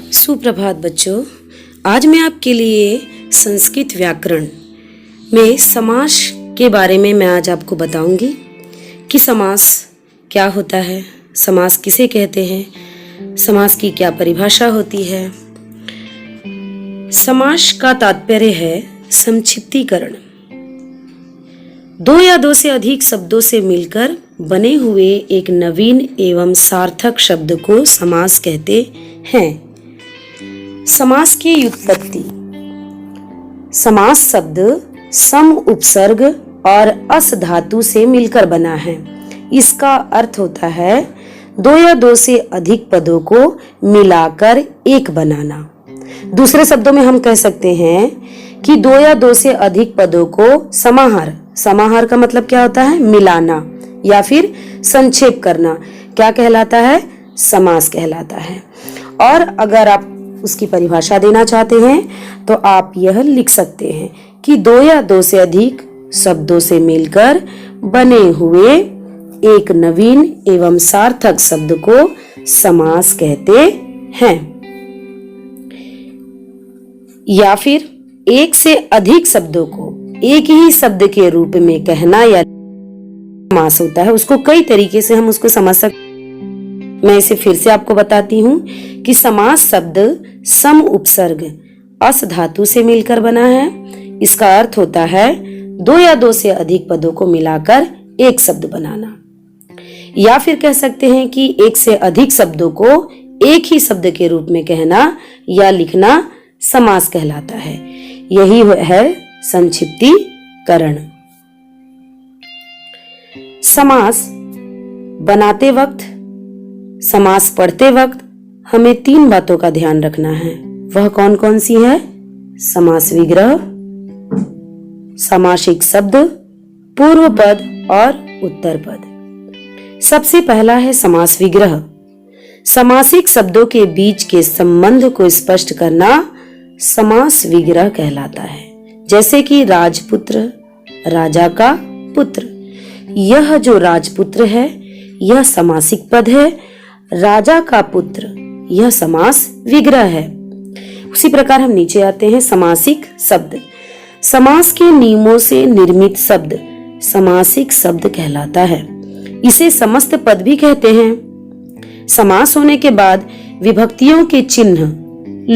सुप्रभात बच्चों। आज मैं आपके लिए संस्कृत व्याकरण में समास के बारे में मैं आज आपको बताऊंगी कि समास क्या होता है, समास किसे कहते हैं, समास की क्या परिभाषा होती है। समास का तात्पर्य है संक्षिप्तीकरण। दो या दो से अधिक शब्दों से मिलकर बने हुए एक नवीन एवं सार्थक शब्द को समास कहते हैं। समास की व्युत्पत्ति। समास शब्द सम उपसर्ग और अस धातु से मिलकर बना है। इसका अर्थ होता है दो या दो से अधिक पदों को मिलाकर एक बनाना। दूसरे शब्दों में हम कह सकते हैं कि दो या दो से अधिक पदों को समाहार का मतलब क्या होता है? मिलाना या फिर संक्षेप करना। क्या कहलाता है? समास कहलाता है। और अगर आप उसकी परिभाषा देना चाहते हैं तो आप यह लिख सकते हैं कि दो या दो से अधिक शब्दों से मिलकर बने हुए एक नवीन एवं सार्थक शब्द को समास कहते हैं। या फिर एक से अधिक शब्दों को एक ही शब्द के रूप में कहना या समास होता है। उसको कई तरीके से हम उसको समझ सकते। मैं इसे फिर से आपको बताती हूँ कि समास शब्द सम उपसर्ग अस धातु से मिलकर बना है। इसका अर्थ होता है दो या दो से अधिक पदों को मिलाकर एक शब्द बनाना। या फिर कह सकते हैं कि एक से अधिक शब्दों को एक ही शब्द के रूप में कहना या लिखना समास कहलाता है। यही है संक्षिप्तीकरण। समास बनाते वक्त, समास पढ़ते वक्त हमें तीन बातों का ध्यान रखना है। वह कौन कौन सी है? समास विग्रह, समासिक शब्द, पूर्व पद और उत्तर पद। सबसे पहला है समास विग्रह। समासिक शब्दों के बीच के संबंध को स्पष्ट करना समास विग्रह कहलाता है। जैसे कि राजपुत्र, राजा का पुत्र। यह जो राजपुत्र है यह समासिक पद है। राजा का पुत्र यह समास विग्रह है। उसी प्रकार हम नीचे आते हैं समासिक शब्द। समास के नियमों से निर्मित शब्द समासिक शब्द कहलाता है। इसे समस्त पद भी कहते हैं। समास होने के बाद विभक्तियों के चिन्ह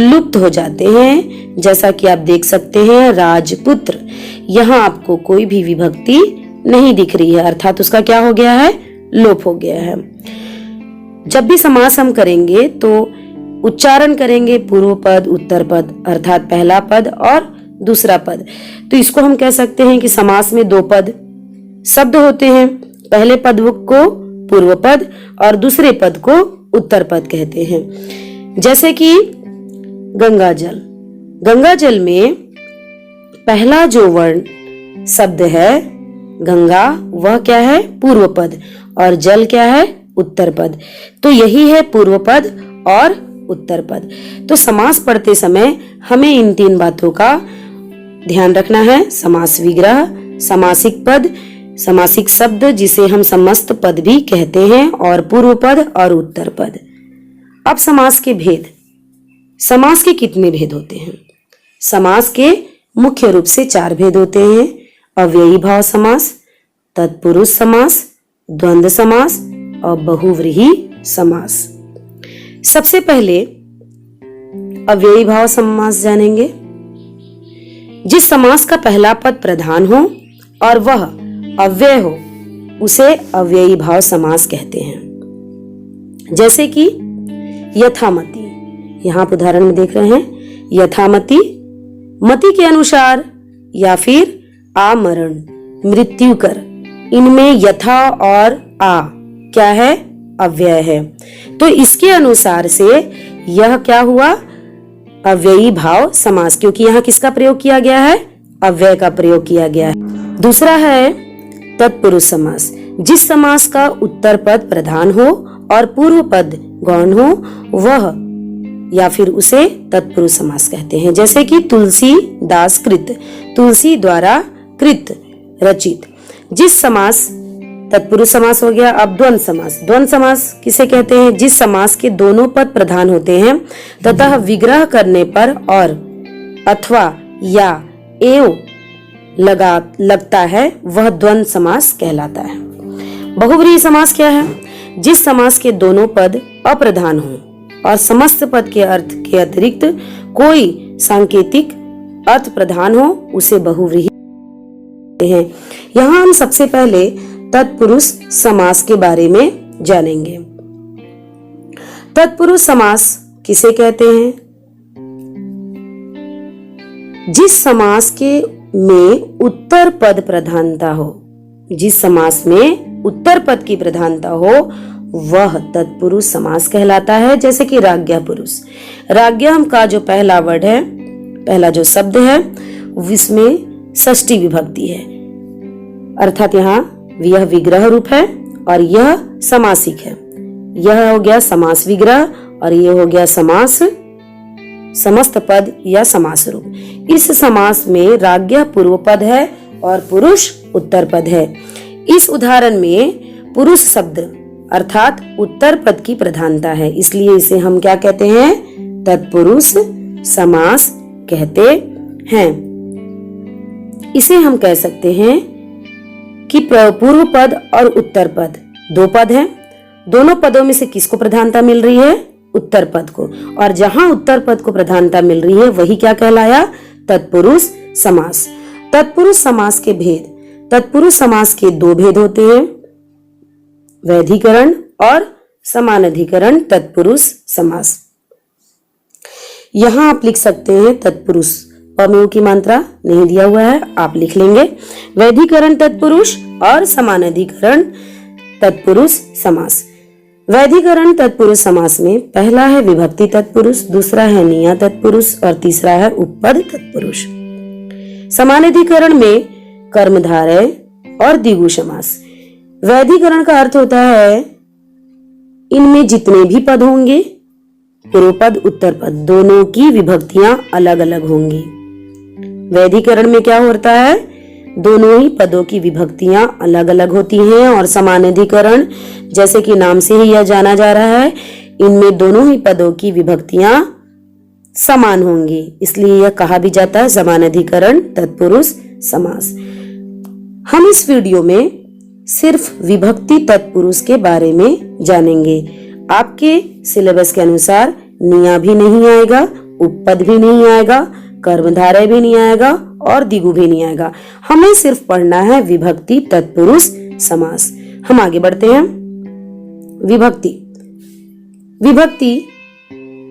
लुप्त हो जाते हैं। जैसा कि आप देख सकते हैं राजपुत्र, यहाँ आपको कोई भी विभक्ति नहीं दिख रही है, अर्थात उसका क्या हो गया है? लोप हो गया है। जब भी समास हम करेंगे तो उच्चारण करेंगे पूर्व पद, उत्तर पद, अर्थात पहला पद और दूसरा पद। तो इसको हम कह सकते हैं कि समास में दो पद शब्द होते हैं। पहले पद को पूर्व पद और दूसरे पद को उत्तर पद कहते हैं। जैसे कि गंगाजल। गंगाजल में पहला जो वर्ण शब्द है गंगा, वह क्या है? पूर्व पद, और जल क्या है? उत्तर पद। तो यही है पूर्व पद और उत्तर पद। तो समास पढ़ते समय हमें इन तीन बातों का ध्यान रखना है। समास विग्रह, समासिक पद, समासिक शब्द जिसे हम समस्त पद भी कहते हैं, और पूर्व पद और उत्तर पद। अब समास के भेद। समास के कितने भेद होते हैं? समास के मुख्य रूप से चार भेद होते हैं। अव्ययी भाव समास, तत्पुरुष समास, द्वंद्व समास और बहुव्रीहि समास। सबसे पहले अव्ययी भाव समास जानेंगे। जिस समास का पहला पद प्रधान हो और वह अव्यय हो उसे अव्ययी भाव समास कहते हैं। जैसे कि यथामति, यहाँ आप उदाहरण में देख रहे हैं यथामति, मति के अनुसार, या फिर आमरण, मृत्यु कर। इनमें यथा और आ क्या है? अव्यय है। तो इसके अनुसार से यह क्या हुआ? अव्ययी भाव समास, क्योंकि यहाँ किसका प्रयोग किया गया है? अव्यय का प्रयोग किया गया है। दूसरा है तत्पुरुष समास। जिस समास का उत्तर पद प्रधान हो और पूर्व पद गौण हो वह या फिर उसे तत्पुरुष समास कहते हैं। जैसे कि तुलसीदास कृत, तुलसी द्वारा कृत, रचित। जिस समास तत्पुरुष समास हो गया। अब द्वंद्व समास। द्वंद्व समास किसे कहते हैं? जिस समास के दोनों पद प्रधान होते हैं तथा विग्रह करने पर और अथवा या एव लगता है वह द्वंद्व समास कहलाता है। बहुव्रीहि समास क्या है? जिस समास के दोनों पद अप्रधान हो और समस्त पद के अर्थ के अतिरिक्त कोई सांकेतिक अर्थ प्रधान हो उसे बहुव्रीहि हैं। यहाँ हम सबसे पहले तत्पुरुष समास के बारे में जानेंगे। तत्पुरुष समास किसे कहते हैं? जिस समास के में उत्तर पद प्रधानता हो, जिस समास में उत्तर पद की प्रधानता हो वह तत्पुरुष समास कहलाता है। जैसे कि राज्ञा पुरुष। राज्ञा का जो पहला वर्ड है, पहला जो शब्द है, इसमें षष्ठी विभक्ति है, अर्थात यहाँ यह विग्रह रूप है और यह समासिक है। यह हो गया समास विग्रह और यह हो गया समास समस्त पद या समास रूप। इस समास में राज्ञा पूर्व पद है और पुरुष उत्तर पद है। इस उदाहरण में पुरुष शब्द अर्थात उत्तर पद की प्रधानता है, इसलिए इसे हम क्या कहते हैं? तत्पुरुष समास कहते हैं। इसे हम कह सकते हैं कि पूर्व पद और उत्तर पद दो पद हैं। दोनों पदों में से किसको प्रधानता मिल रही है? उत्तर पद को। और जहां उत्तर पद को प्रधानता मिल रही है वही क्या कहलाया? तत्पुरुष समास। तत्पुरुष समास के भेद। तत्पुरुष समास के दो भेद होते हैं, वैधिकरण और समानाधिकरण तत्पुरुष समास। यहां आप लिख सकते हैं तत्पुरुष, पमेय की मात्रा नहीं दिया हुआ है, आप लिख लेंगे वैधिकरण तत्पुरुष और समानाधिकरण तत्पुरुष समास। वैधिकरण तत्पुरुष समास में पहला है विभक्ति तत्पुरुष, दूसरा है निया तत्पुरुष और तीसरा है उपपद तत्पुरुष। समानाधिकरण में कर्मधारय और द्विगु समास। वैधिकरण का अर्थ होता है इनमें जितने भी पद होंगे, पूर्व पद उत्तर पद दोनों की विभक्तियां अलग अलग होंगी। वैधिकरण में क्या होता है? दोनों ही पदों की विभक्तियां अलग अलग होती हैं। और समानाधिकरण जैसे कि नाम से ही यह जाना जा रहा है, इनमें दोनों ही पदों की विभक्तियां समान होंगी, इसलिए यह कहा भी जाता है समानाधिकरण तत्पुरुष समास। हम इस वीडियो में सिर्फ विभक्ति तत्पुरुष के बारे में जानेंगे। आपके सिलेबस के अनुसार निया भी नहीं आएगा, उपपद भी नहीं आएगा, कर्मधारय भी नहीं आएगा और द्विगु भी नहीं आएगा। हमें सिर्फ पढ़ना है विभक्ति तत्पुरुष समास। हम आगे बढ़ते हैं। विभक्ति। विभक्ति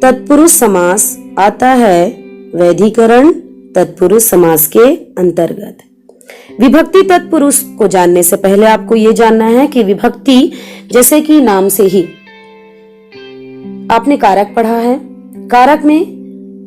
तत्पुरुष समास आता है वैधिकरण तत्पुरुष समास के अंतर्गत। विभक्ति तत्पुरुष को जानने से पहले आपको यह जानना है कि विभक्ति जैसे कि नाम से ही आपने कारक पढ़ा है, कारक में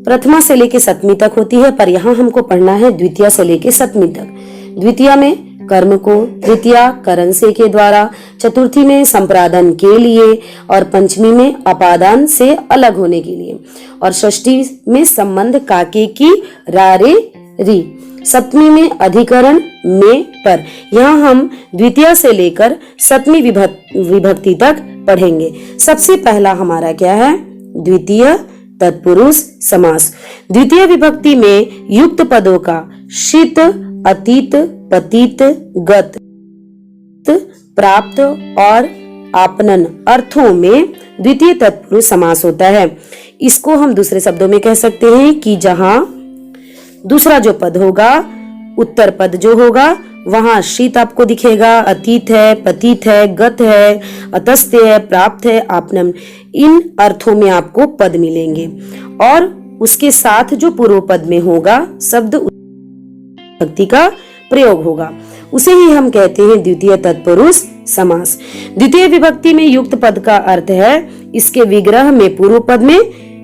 प्रथमा से लेके सप्तमी तक होती है, पर यहाँ हमको पढ़ना है द्वितीया से लेके सप्तमी तक। द्वितीया में कर्म को, तृतीया करण से के द्वारा, चतुर्थी में संप्रादन के लिए और पंचमी में अपादान से अलग होने के लिए और षष्ठी में संबंध काके की रारे री, सप्तमी में अधिकरण में पर। यहाँ हम द्वितीया से लेकर सप्तमी विभक्ति तक पढ़ेंगे। सबसे पहला हमारा क्या है? द्वितीय तत्पुरुष समास। द्वितीय विभक्ति में युक्त पदों का शीत, अतीत, पतित, गत, प्राप्त और आपनन अर्थों में द्वितीय तत्पुरुष समास होता है। इसको हम दूसरे शब्दों में कह सकते हैं कि जहां दूसरा जो पद होगा, उत्तर पद जो होगा, वहां शीत आपको दिखेगा, अतीत है, पतित है, गत है, अतस्त्य है, प्राप्त है, आपनम, इन अर्थों में आपको पद मिलेंगे। और उसके साथ जो पूर्व पद में होगा शब्द विभक्ति का प्रयोग होगा, उसे ही हम कहते हैं द्वितीय तत्पुरुष समास। द्वितीय विभक्ति में युक्त पद का अर्थ है इसके विग्रह में पूर्व पद में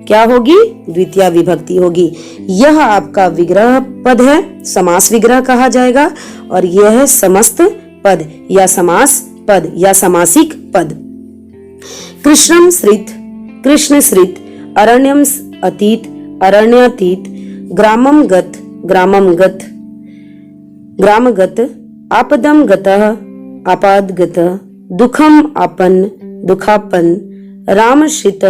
क्या होगी? द्वितीय विभक्ति होगी। यह आपका विग्रह पद है, समास विग्रह कहा जाएगा, और यह है समस्त पद या समास पद या समासिक पद। कृष्णम श्रित, कृष्ण श्रित, अरण्यम अतीत, अरण्यातीत, ग्रामम गत, ग्रामम गत, ग्रामगत, आपदम गतः, आपादगत, दुखम आपन, दुखापन, रामश्रित,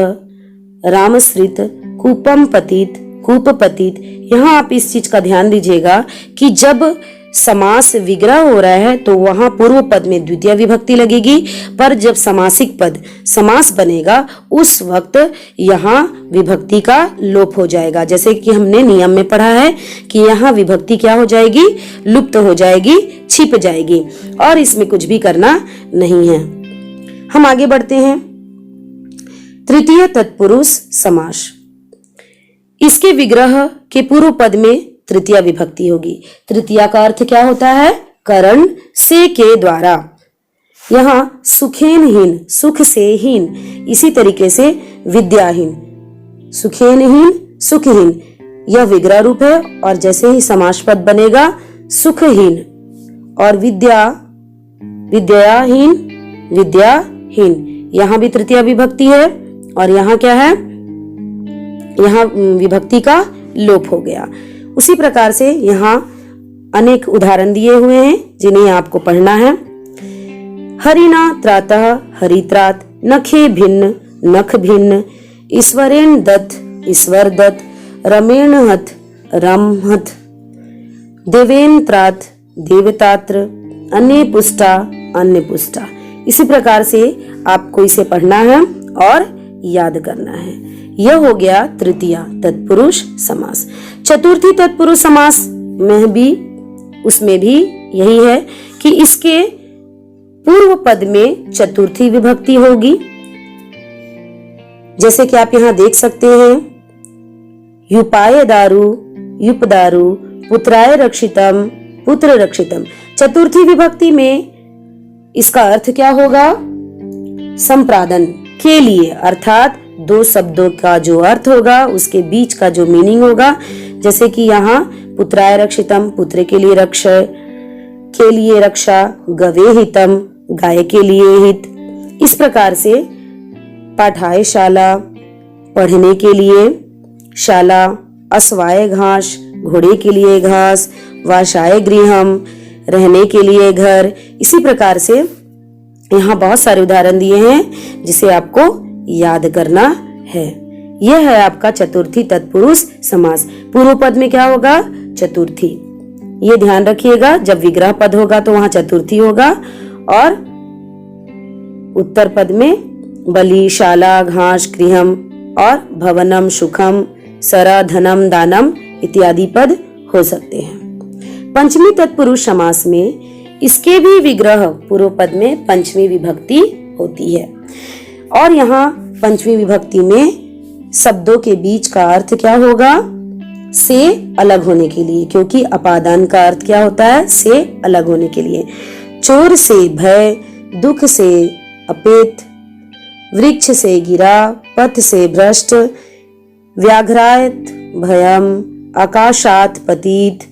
रामश्रित, कूपम पतित, कूपपतित। यहाँ आप इस चीज का ध्यान दीजिएगा कि जब समास विग्रह हो रहा है तो वहां पूर्व पद में द्वितीय विभक्ति लगेगी, पर जब समासिक पद समास बनेगा उस वक्त यहाँ विभक्ति का लोप हो जाएगा। जैसे कि हमने नियम में पढ़ा है कि यहाँ विभक्ति क्या हो जाएगी, लुप्त हो जाएगी, छिप जाएगी, और इसमें कुछ भी करना नहीं है। हम आगे बढ़ते हैं। तृतीय तत्पुरुष समास। इसके विग्रह के पूर्व पद में तृतीय विभक्ति होगी। तृतीया का अर्थ क्या होता है, करण से के द्वारा। यहाँ सुखेनहीन, सुख से हीन, इसी तरीके से विद्याहीन, सुखेनहीन, सुखहीन, यह विग्रह रूप है। और जैसे ही समास पद बनेगा सुखहीन, और विद्या, विद्याहीन, विद्याहीन, यहाँ भी तृतीय विभक्ति है, और यहाँ क्या है, यहाँ विभक्ति का लोप हो गया। उसी प्रकार से यहाँ अनेक उदाहरण दिए हुए हैं जिन्हें आपको पढ़ना है। हरिणा त्रातः, हरित्रात, नखे भिन्न, नख भिन्न, ईश्वरेण दत्त, ईश्वर दत्त, रमेण हत, रमहत, देवेन त्रात, देवतात्र, अन्य पुष्टा, अन्य पुष्टा। इसी प्रकार से आपको इसे पढ़ना है और याद करना है। यह हो गया तृतीय तत्पुरुष समास। चतुर्थी तत्पुरुष समास में भी, उसमें भी यही है कि इसके पूर्व पद में चतुर्थी विभक्ति होगी। जैसे कि आप यहाँ देख सकते हैं, युपाय दारु, युपदारु, पुत्राय रक्षितम, पुत्र रक्षितम। चतुर्थी विभक्ति में इसका अर्थ क्या होगा, संप्रादन के लिए, अर्थात दो शब्दों का जो अर्थ होगा उसके बीच का जो मीनिंग होगा। जैसे कि यहाँ पुत्राय रक्षितम, पुत्र के लिए रक्षा, के लिए रक्षा, गवे हितम, गाय के लिए हित। इस प्रकार से पाठाय शाला, पढ़ने के लिए शाला, अश्वाय घास, घोड़े के लिए घास, वासाय गृहम, रहने के लिए घर। इसी प्रकार से यहाँ बहुत सारे उदाहरण दिए हैं जिसे आपको याद करना है। यह है आपका चतुर्थी तत्पुरुष समास। पूर्व पद में क्या होगा, चतुर्थी, ये ध्यान रखिएगा। जब विग्रह पद होगा तो वहां चतुर्थी होगा, और उत्तर पद में बलि, शाला, घास, गृहम और भवनम, सुखम, सरा, धनम, दानम इत्यादि पद हो सकते हैं। पंचमी तत्पुरुष समास में इसके भी विग्रह पूर्व पद में पंचमी विभक्ति होती है, और यहाँ पंचमी विभक्ति में शब्दों के बीच का अर्थ क्या होगा, से अलग होने के लिए, क्योंकि अपादान का अर्थ क्या होता है, से अलग होने के लिए। चोर से भय, दुख से अपेत, वृक्ष से गिरा, पथ से भ्रष्ट, व्याघ्रात भयम, आकाशात पतित।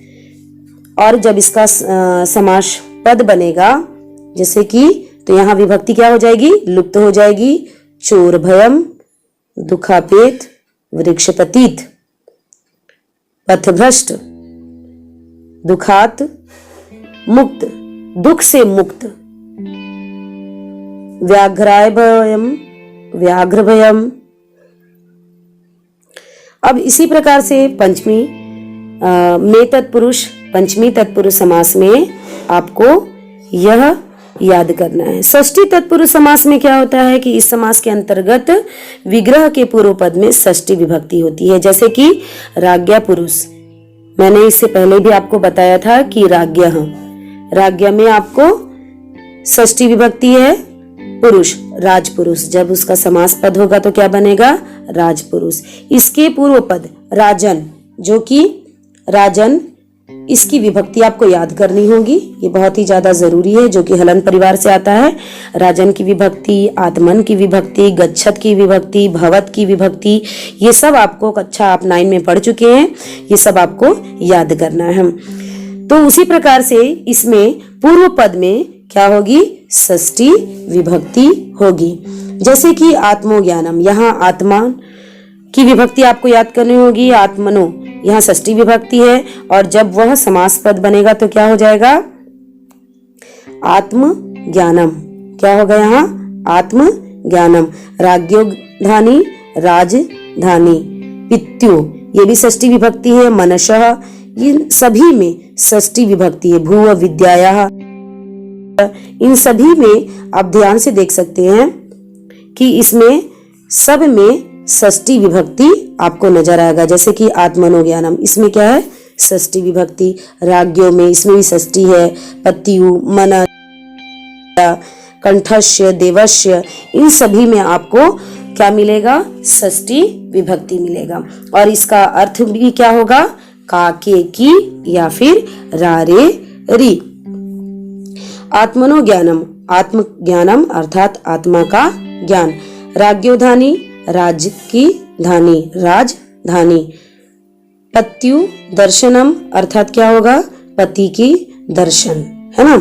और जब इसका समास पद बनेगा जैसे कि, तो यहाँ विभक्ति क्या हो जाएगी, लुप्त हो जाएगी। चोर भयम, दुखापेत, वृक्ष पतित, पथभ्रष्ट, दुखात मुक्त, दुख से मुक्त, व्याघ्राय भयम, व्याघ्र भयम। अब इसी प्रकार से पंचमी में तत्पुरुष, पंचमी तत्पुरुष समास में आपको यह याद करना है। षष्ठी तत्पुरुष समास में क्या होता है कि इस समास के अंतर्गत विग्रह के पूर्व पद में षष्ठी विभक्ति होती है। जैसे कि राज्ञा पुरुष, मैंने इससे पहले भी आपको बताया था कि राज्ञा, राज्ञा में आपको षष्ठी विभक्ति है। पुरुष, राजपुरुष, जब उसका समास पद होगा तो क्या बनेगा, राजपुरुष। इसके पूर्व पद राजन, जो कि राजन, इसकी विभक्ति आपको याद करनी होगी। ये बहुत ही ज्यादा जरूरी है, जो कि हलन परिवार से आता है। राजन की विभक्ति, आत्मन की विभक्ति, गच्छत की विभक्ति, भवत की विभक्ति, ये सब आपको कक्षा आप 9 में पढ़ चुके हैं, ये सब आपको याद करना है। तो उसी प्रकार से इसमें पूर्व पद में क्या होगी, षष्ठी विभक्ति होगी। जैसे कि आत्मज्ञानम, यहाँ आत्मा की विभक्ति आपको याद करनी होगी। आत्मनो, यहाँ षष्ठी विभक्ति है, और जब वह समास पद बनेगा तो क्या हो जाएगा, आत्म ज्ञानम, क्या होगा यहाँ आत्म ज्ञानम। राज्ञोधानी राजधानी, पित्यु ये भी षष्ठी विभक्ति है, मनशः इन सभी में षष्ठी विभक्ति है, भूव विद्याया इन सभी में आप ध्यान से देख सकते हैं कि इसमें सब में षष्ठी विभक्ति आपको नजर आएगा। जैसे कि आत्मनोज्ञानम इसमें क्या है षष्ठी विभक्ति, राज्ञों में इसमें भी षष्ठी है, पत्यु मन कंठस्य देवस्य इन सभी में आपको क्या मिलेगा षष्ठी विभक्ति मिलेगा। और इसका अर्थ भी क्या होगा काके की या फिर रारे री। आत्मनो ज्ञानम, आत्म ज्ञानम अर्थात आत्मा का ज्ञान। राज्ञोधानी राज्य की धानी, राजधानी। पत्यु दर्शनम अर्थात क्या होगा पति की दर्शन, है ना।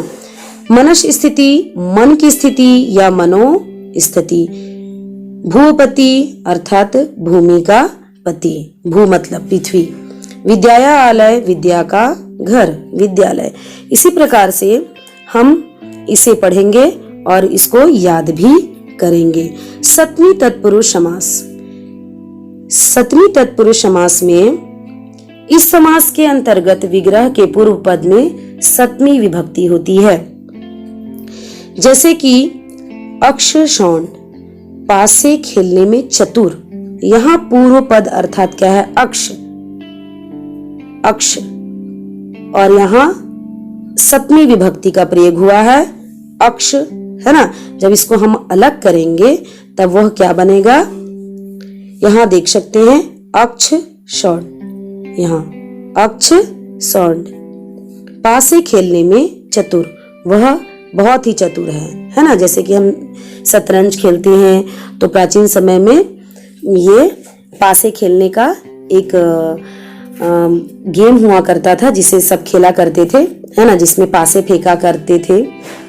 मनस स्थिति मन की स्थिति या मनो स्थिति। भूपति अर्थात भूमि का पति, भू मतलब पृथ्वी। विद्यालय विद्या का घर, विद्यालय। इसी प्रकार से हम इसे पढ़ेंगे और इसको याद भी करेंगे। सप्तमी तत्पुरुष समास। सप्तमी तत्पुरुष समास में इस समास के अंतर्गत विग्रह के पूर्व पद में सप्तमी विभक्ति होती है। जैसे कि अक्ष शौन, पास से खेलने में चतुर। यहाँ पूर्व पद अर्थात क्या है अक्ष, अक्ष, और यहाँ सप्तमी विभक्ति का प्रयोग हुआ है अक्ष, है ना। जब इसको हम अलग करेंगे तब वह क्या बनेगा, यहाँ देख सकते हैं अक्ष शौन, यहाँ अक्ष शौन। पास से खेलने में चतुर, वह बहुत ही चतुर है ना। जैसे कि हम शतरंज खेलते हैं तो प्राचीन समय में ये पासे खेलने का एक गेम हुआ करता था जिसे सब खेला करते थे, है ना, जिसमें पासे फेंका करते थे।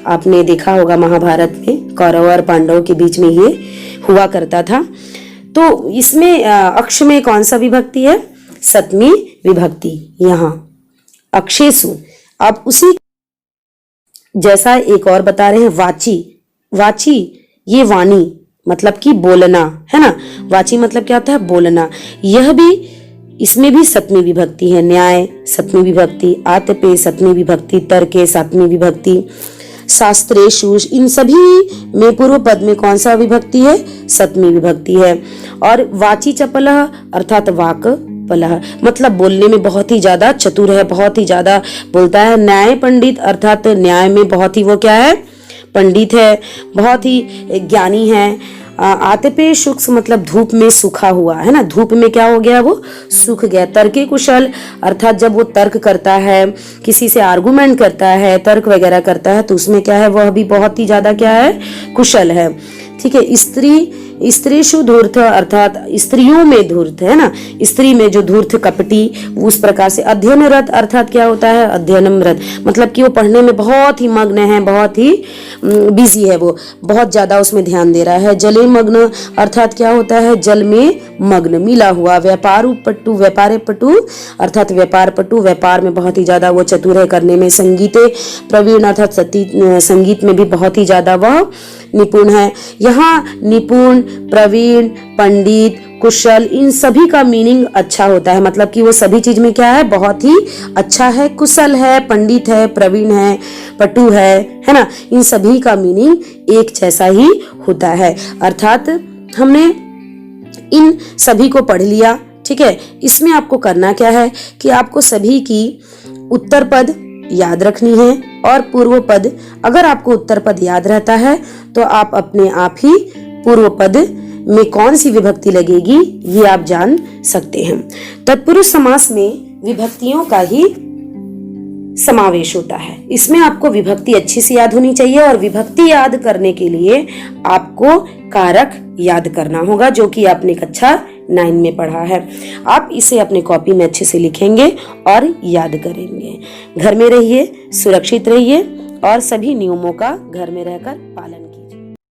आपने देखा होगा महाभारत में कौरव और पांडवों के बीच में ये हुआ करता था। तो इसमें अक्ष में कौन सा विभक्ति है सप्तमी विभक्ति, यहाँ अक्षेसु। आप उसी जैसा एक और बता रहे हैं वाची, वाची ये वाणी मतलब कि बोलना, है ना। वाची मतलब क्या होता है बोलना। यह भी इसमें भी सप्तमी विभक्ति है। न्याय सप्तमी विभक्ति, आतपे सप्तमी विभक्ति, तर्के सप्तमी विभक्ति, शास्त्रेषु इन सभी में पूर्व पद में कौन सा विभक्ति है सप्तमी विभक्ति है। और वाची चपलः अर्थात वाक पलह मतलब बोलने में बहुत ही ज्यादा चतुर है, बहुत ही ज्यादा बोलता है। न्याय पंडित अर्थात न्याय में बहुत ही वो क्या है पंडित है, बहुत ही ज्ञानी है। आतपे शुक्स मतलब धूप में सूखा हुआ, है ना, धूप में क्या हो गया वो सूख गया। तर्के कुशल अर्थात जब वो तर्क करता है, किसी से आर्गुमेंट करता है, तर्क वगैरह करता है तो उसमें क्या है वह भी बहुत ही ज्यादा क्या है कुशल है। ठीक है। स्त्रीषु धूर्त अर्थात स्त्रियों में धूर्त, है ना, स्त्री में जो धूर्त कपटी उस प्रकार से। अध्ययनरत अर्थात क्या होता है अध्ययनरत मतलब कि वो पढ़ने में बहुत ही मग्न है, बहुत ही बिजी है, वो बहुत ज्यादा उसमें ध्यान दे रहा है। जले मग्न अर्थात क्या होता है जल में मग्न मिला हुआ। व्यापारू पट्टू व्यापारे पटु अर्थात व्यापार पटु व्यापार में बहुत ही ज्यादा वो चतुर है करने में। संगीते प्रवीण अर्थात संगीत में भी बहुत ही ज्यादा वह निपुण है। यहाँ निपुण प्रवीण पंडित कुशल इन सभी का मीनिंग अच्छा होता है, मतलब कि वो सभी चीज में क्या है बहुत ही अच्छा है, कुशल है, पंडित है, प्रवीण है, पटु है ना। इन सभी का मीनिंग एक जैसा ही होता है। अर्थात हमने इन सभी को पढ़ लिया। ठीक है। इसमें आपको करना क्या है कि आपको सभी की उत्तर पद याद रखनी है और पूर्व पद। अगर आपको उत्तर पद याद रहता है तो आप अपने आप ही पूर्व पद में कौन सी विभक्ति लगेगी ये आप जान सकते हैं। तत्पुरुष समास में विभक्तियों का ही समावेश होता है। इसमें आपको विभक्ति अच्छी से याद होनी चाहिए और विभक्ति याद करने के लिए आपको कारक याद करना होगा जो कि आपने कक्षा 9 में पढ़ा है। आप इसे अपने कॉपी में अच्छे से लिखेंगे और याद करेंगे। घर में रहिए, सुरक्षित रहिए और सभी नियमों का घर में रहकर पालन